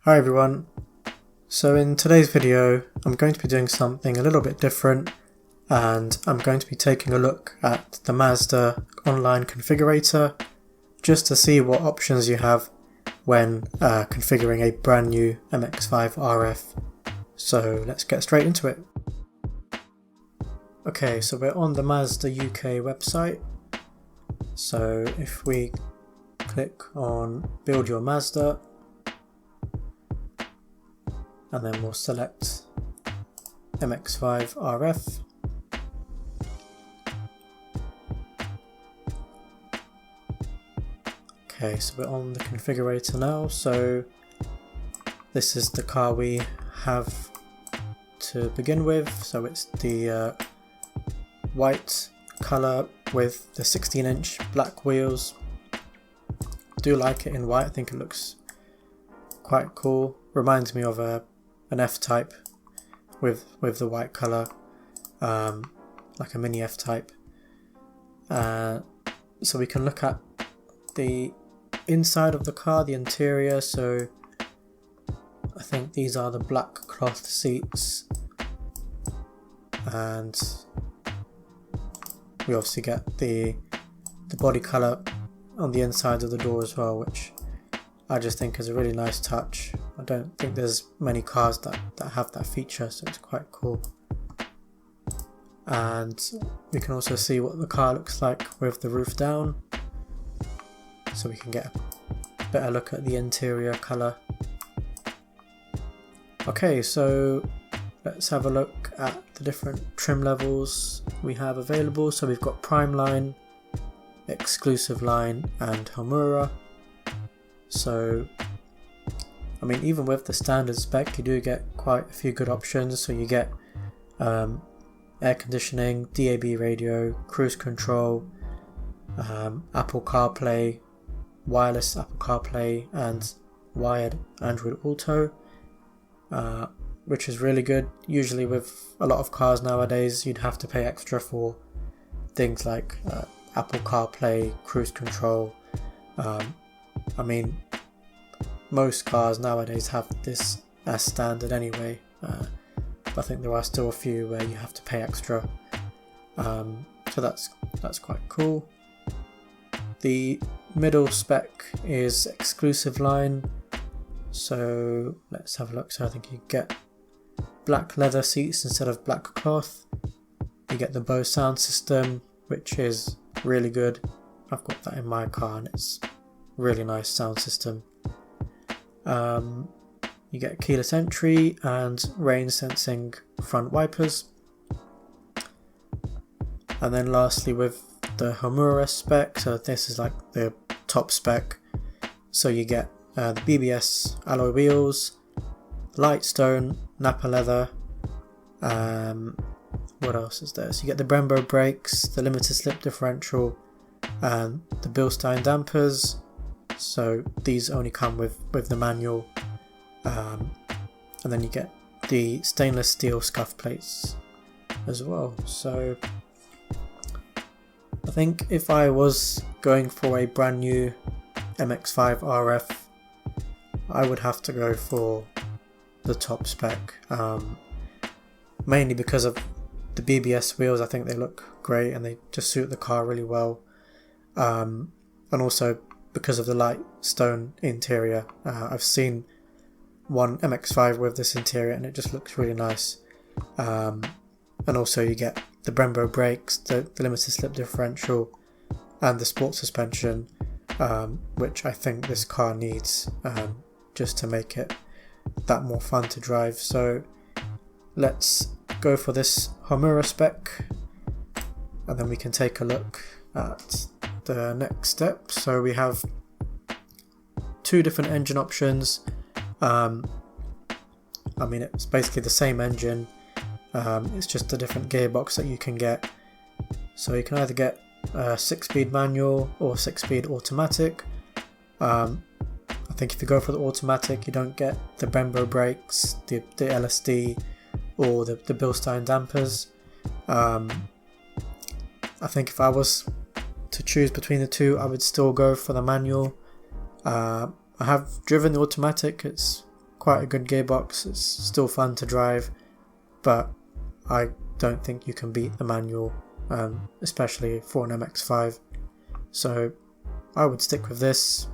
Hi everyone. So in today's video I'm going to be doing something a little bit different, and I'm going to be taking a look at the Mazda online configurator just to see what options you have when configuring a brand new MX-5 RF. So let's get straight into it. Okay, so we're on the Mazda UK website. So if we click on Build Your Mazda, and then we'll select MX-5 RF. Okay, so we're on the configurator now. So this is the car we have to begin with. So it's the white colour with the 16-inch black wheels. I do like it in white. I think it looks quite cool. Reminds me of an F-Type with the white colour, like a mini F-Type. So we can look at the inside of the car, the interior. So I think these are the black cloth seats, and we obviously get the body colour on the inside of the door as well, which I just think is a really nice touch. I don't think there's many cars that have that feature, so it's quite cool. And we can also see what the car looks like with the roof down, so we can get a better look at the interior colour. Okay, so let's have a look at the different trim levels we have available. So we've got Prime Line, Exclusive Line and Homura. So I mean, even with the standard spec you do get quite a few good options. So you get air conditioning, DAB radio, cruise control, Apple CarPlay, wireless Apple CarPlay and wired Android Auto, which is really good. Usually with a lot of cars nowadays you'd have to pay extra for things like Apple CarPlay, cruise control. I mean, most cars nowadays have this as standard anyway, but I think there are still a few where you have to pay extra, so that's quite cool. The middle spec is Exclusive Line, so let's have a look. So I think you get black leather seats instead of black cloth. You get the Bose sound system, which is really good. I've got that in my car and it's really nice sound system. You get keyless entry and rain sensing front wipers. And then lastly with the Homura spec, so this is like the top spec, so you get the BBS alloy wheels, Lightstone Napa leather, what else is there? So you get the Brembo brakes, the limited slip differential and the Bilstein dampers. So these only come with the manual, and then you get the stainless steel scuff plates as well. So I think if I was going for a brand new MX-5 RF, I would have to go for the top spec, mainly because of the BBS wheels. I think they look great and they just suit the car really well, and also because of the light stone interior. I've seen one MX-5 with this interior and it just looks really nice, and also you get the Brembo brakes, the limited slip differential and the sport suspension, which I think this car needs, just to make it that more fun to drive. So let's go for this Homura spec and then we can take a look at the next step. So we have two different engine options. I mean, it's basically the same engine, it's just a different gearbox that you can get. So you can either get a 6-speed manual or 6-speed automatic. I think if you go for the automatic you don't get the Brembo brakes, the LSD or the Bilstein dampers. I think if I was to choose between the two I would still go for the manual. I have driven the automatic, it's quite a good gearbox, it's still fun to drive, but I don't think you can beat the manual, especially for an MX-5. So I would stick with this.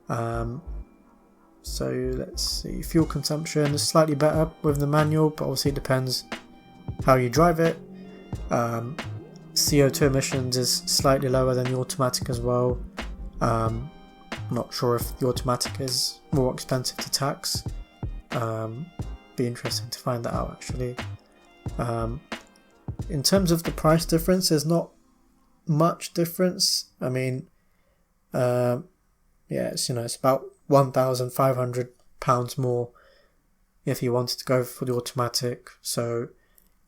So let's see, fuel consumption is slightly better with the manual, but obviously it depends how you drive it. CO2 emissions is slightly lower than the automatic as well. Not sure if the automatic is more expensive to tax. Be interesting to find that out actually. In terms of the price difference, there's not much difference. I mean, yeah, it's about £1,500 more if you wanted to go for the automatic. So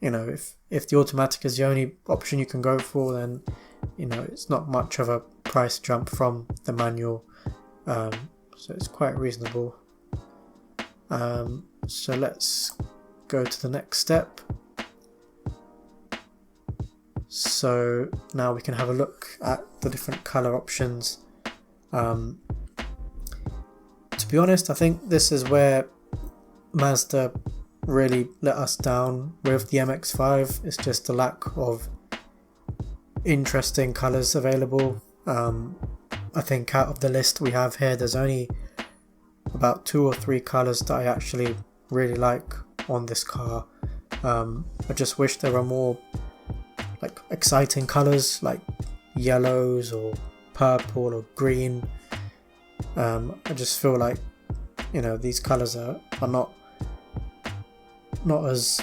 if the automatic is the only option you can go for, then it's not much of a price jump from the manual, so it's quite reasonable. So let's go to the next step. So now we can have a look at the different color options. To be honest, I think this is where Mazda really let us down with the MX-5. It's just the lack of interesting colours available. I think out of the list we have here, there's only about 2 or 3 colours that I actually really like on this car. I just wish there were more like exciting colours like yellows or purple or green. I just feel like these colours are not as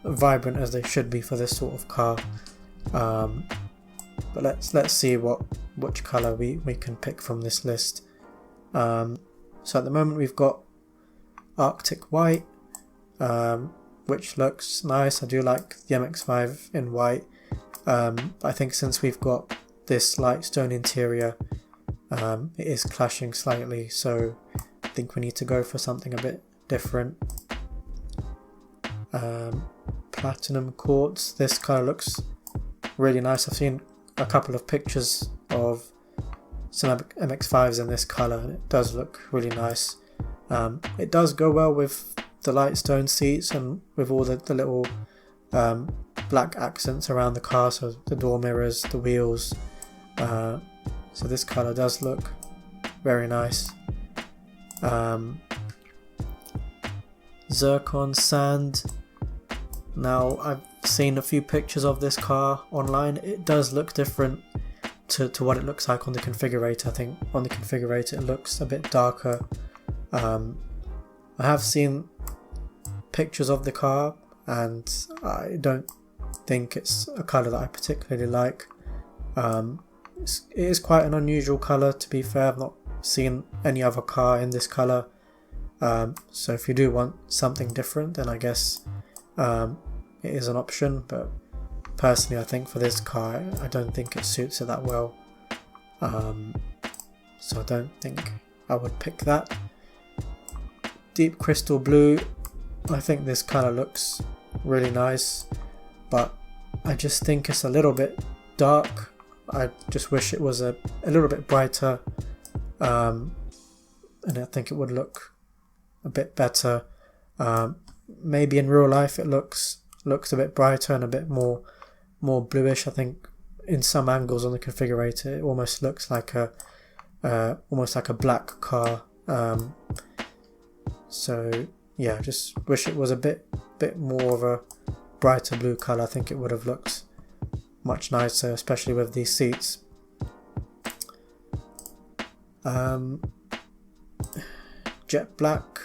vibrant as they should be for this sort of car. But let's see which colour we can pick from this list. So at the moment we've got Arctic White, which looks nice. I do like the MX-5 in white. I think since we've got this light stone interior, it is clashing slightly, so I think we need to go for something a bit different. Platinum Quartz, this colour looks really nice. I've seen a couple of pictures of some MX-5s in this colour and it does look really nice. It does go well with the light stone seats and with all the little black accents around the car, so the door mirrors, the wheels. So this colour does look very nice. Zircon Sand. Now I've seen a few pictures of this car online. It does look different to what it looks like on the configurator. I think on the configurator it looks a bit darker. I have seen pictures of the car and I don't think it's a colour that I particularly like. It is quite an unusual colour, to be fair. I've not seen any other car in this colour. So if you do want something different, then I guess it is an option, but personally I think for this car I don't think it suits it that well, so I don't think I would pick that. Deep Crystal Blue, I think this colour looks really nice, but I just think it's a little bit dark. I just wish it was a little bit brighter, and I think it would look a bit better. Maybe in real life it looks a bit brighter and a bit more bluish. I think in some angles on the configurator it almost looks like a black car. So yeah, I just wish it was a bit more of a brighter blue colour. I think it would have looked much nicer, especially with these seats. Jet Black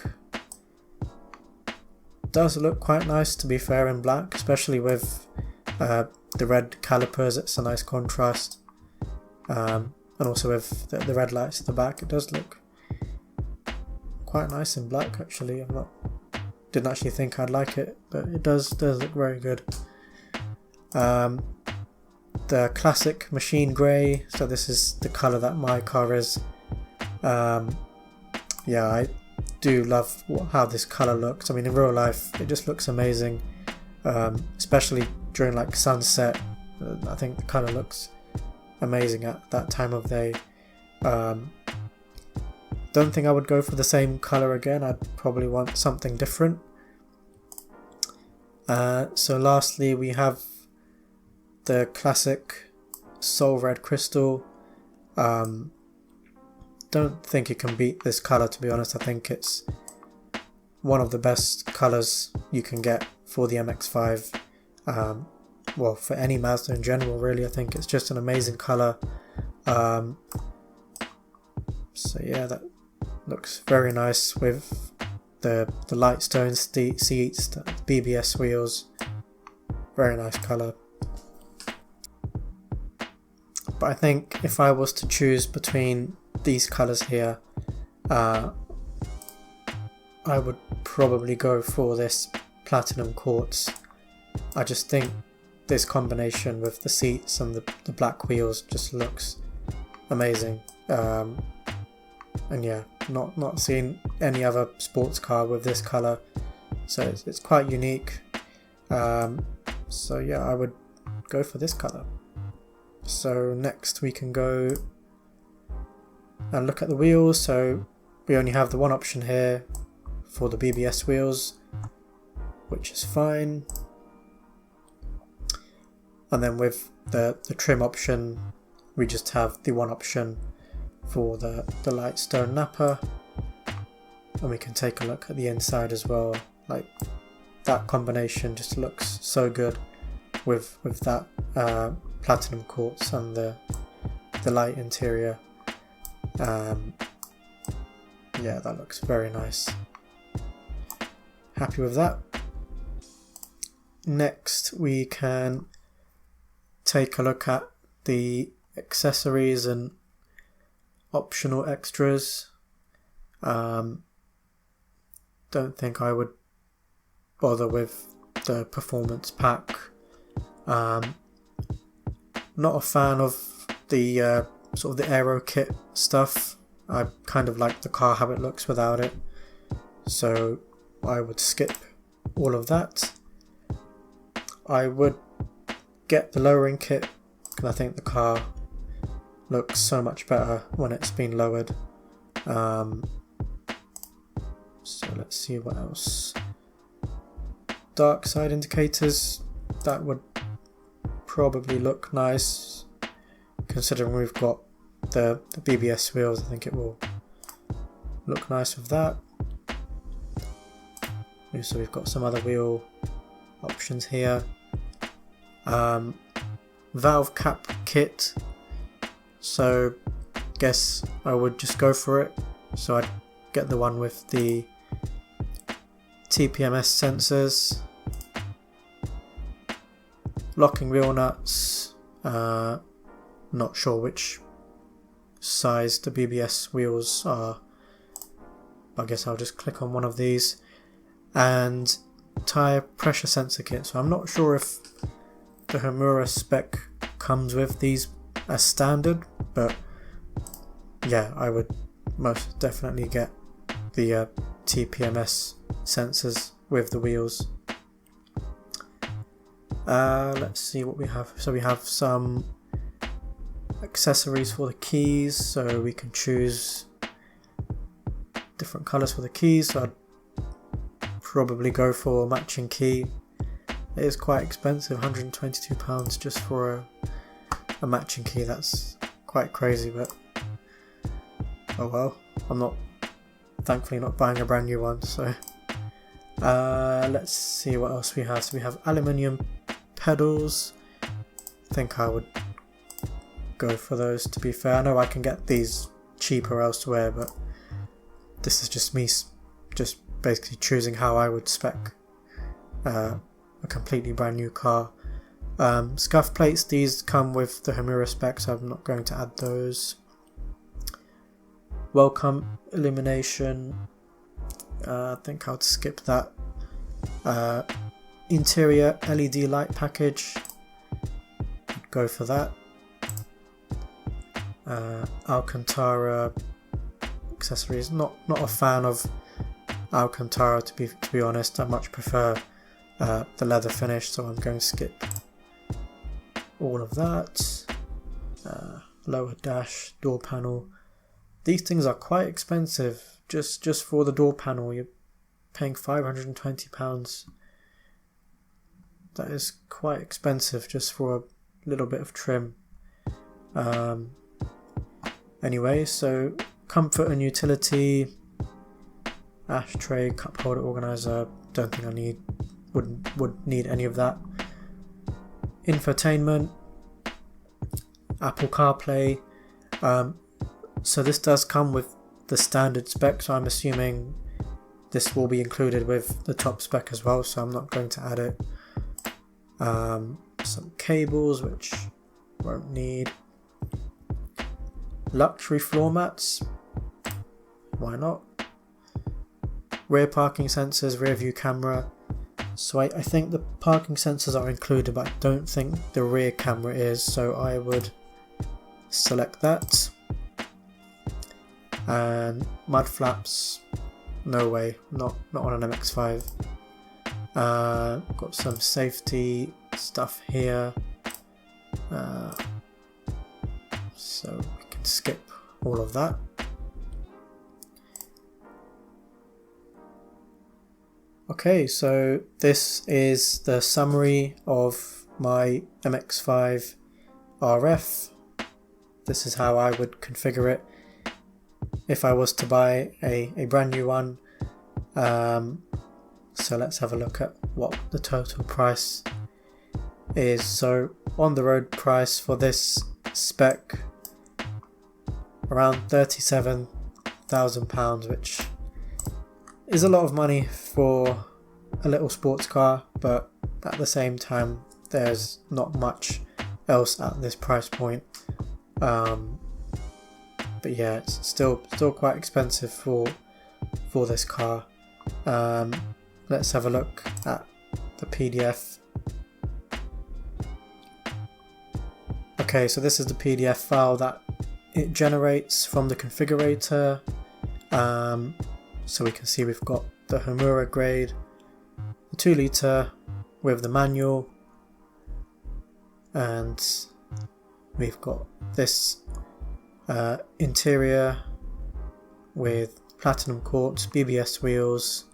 does look quite nice, to be fair, in black, especially with the red calipers. It's a nice contrast, and also with the red lights at the back, it does look quite nice in black actually. Didn't actually think I'd like it, but it does look very good. The classic machine grey, so this is the colour that my car is. Yeah, I do love how this colour looks. I mean, in real life it just looks amazing, especially during like sunset. I think the colour looks amazing at that time of day. don't think I would go for the same colour again. I'd probably want something different. So lastly we have the classic Soul Red Crystal. Don't think you can beat this colour, to be honest. I think it's one of the best colours you can get for the MX-5. Well, for any Mazda in general, really. I think it's just an amazing colour. So yeah, that looks very nice with the Lightstone seats, the BBS wheels. Very nice colour. But I think if I was to choose between these colours here, I would probably go for this Platinum Quartz. I just think this combination with the seats and the black wheels just looks amazing. And yeah, not seen any other sports car with this colour, so it's quite unique. So yeah, I would go for this colour. So next we can go and look at the wheels. So we only have the one option here for the BBS wheels, which is fine. And then with the trim option, we just have the one option for the Lightstone Nappa. And we can take a look at the inside as well. Like, that combination just looks so good with that Platinum Quartz and the light interior. Yeah, that looks very nice. Happy with that. Next we can take a look at the accessories and optional extras. Don't think I would bother with the performance pack. Not a fan of the sort of the aero kit stuff. I kind of like the car how it looks without it, so I would skip all of that. I would get the lowering kit because I think the car looks so much better when it's been lowered. So let's see what else. Dark side indicators, that would probably look nice considering we've got the BBS wheels. I think it will look nice with that. So we've got some other wheel options here. Valve cap kit, so guess I would just go for it. So I'd get the one with the TPMS sensors, locking wheel nuts, not sure which size the BBS wheels are, I guess I'll just click on one of these, and tyre pressure sensor kit. So I'm not sure if the Homura Spec comes with these as standard, but yeah, I would most definitely get the TPMS sensors with the wheels. Let's see what we have. So we have some accessories for the keys, so we can choose different colours for the keys. So I'd probably go for a matching key. It is quite expensive, £122 just for a matching key. That's quite crazy, but oh well. I'm thankfully not buying a brand new one. So let's see what else we have. So we have aluminium pedals. I think I would go for those, to be fair. I know I can get these cheaper elsewhere, but this is just me just basically choosing how I would spec a completely brand new car. Scuff plates, these come with the Homura Spec, so I'm not going to add those. Welcome illumination, I think I would skip that. Interior LED light package, go for that. Alcantara accessories, not a fan of Alcantara, to be honest. I much prefer the leather finish, so I'm going to skip all of that. Lower dash, door panel, these things are quite expensive. Just for the door panel, you're paying £520. That is quite expensive just for a little bit of trim. Anyway, so comfort and utility, ashtray, cup holder organizer. Don't think I would need any of that. Infotainment, Apple CarPlay. So this does come with the standard spec, so I'm assuming this will be included with the top spec as well, so I'm not going to add it. Some cables which won't need. Luxury floor mats, why not? Rear parking sensors, rear view camera. So I think the parking sensors are included, but I don't think the rear camera is, so I would select that. And mud flaps, no way, not on an MX-5. Got some safety stuff here, so we can skip all of that. Okay, so this is the summary of my MX-5 RF. This is how I would configure it if I was to buy a brand new one. So let's have a look at what the total price is. So on the road price for this spec, around £37,000, which is a lot of money for a little sports car, but at the same time there's not much else at this price point. But yeah, it's still quite expensive for this car. Let's have a look at the PDF. Okay, so this is the PDF file that it generates from the configurator. So we can see we've got the Homura grade, the 2 litre with the manual, and we've got this interior with platinum quartz, BBS wheels,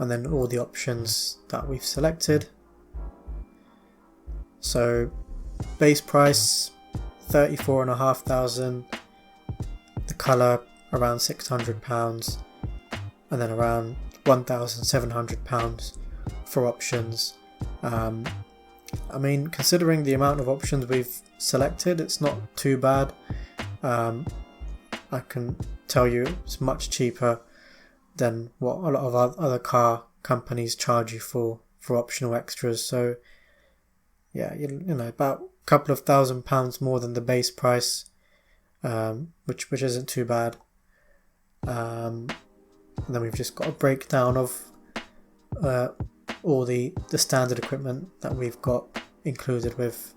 and then all the options that we've selected. So base price £34,500, the colour around £600, and then around £1,700 for options. I mean, considering the amount of options we've selected, it's not too bad. I can tell you it's much cheaper than what a lot of other car companies charge you for optional extras. So yeah, you know, about a couple of £1,000 more than the base price, which isn't too bad. And then we've just got a breakdown of all the standard equipment that we've got included with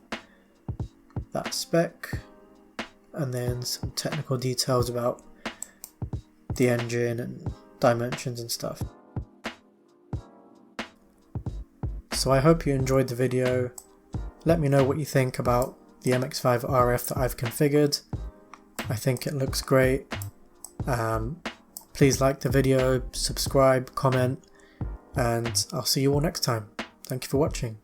that spec, and then some technical details about the engine and dimensions and stuff. So I hope you enjoyed the video. Let me know what you think about the MX-5 RF that I've configured. I think it looks great. Please like the video, subscribe, comment, and I'll see you all next time. Thank you for watching.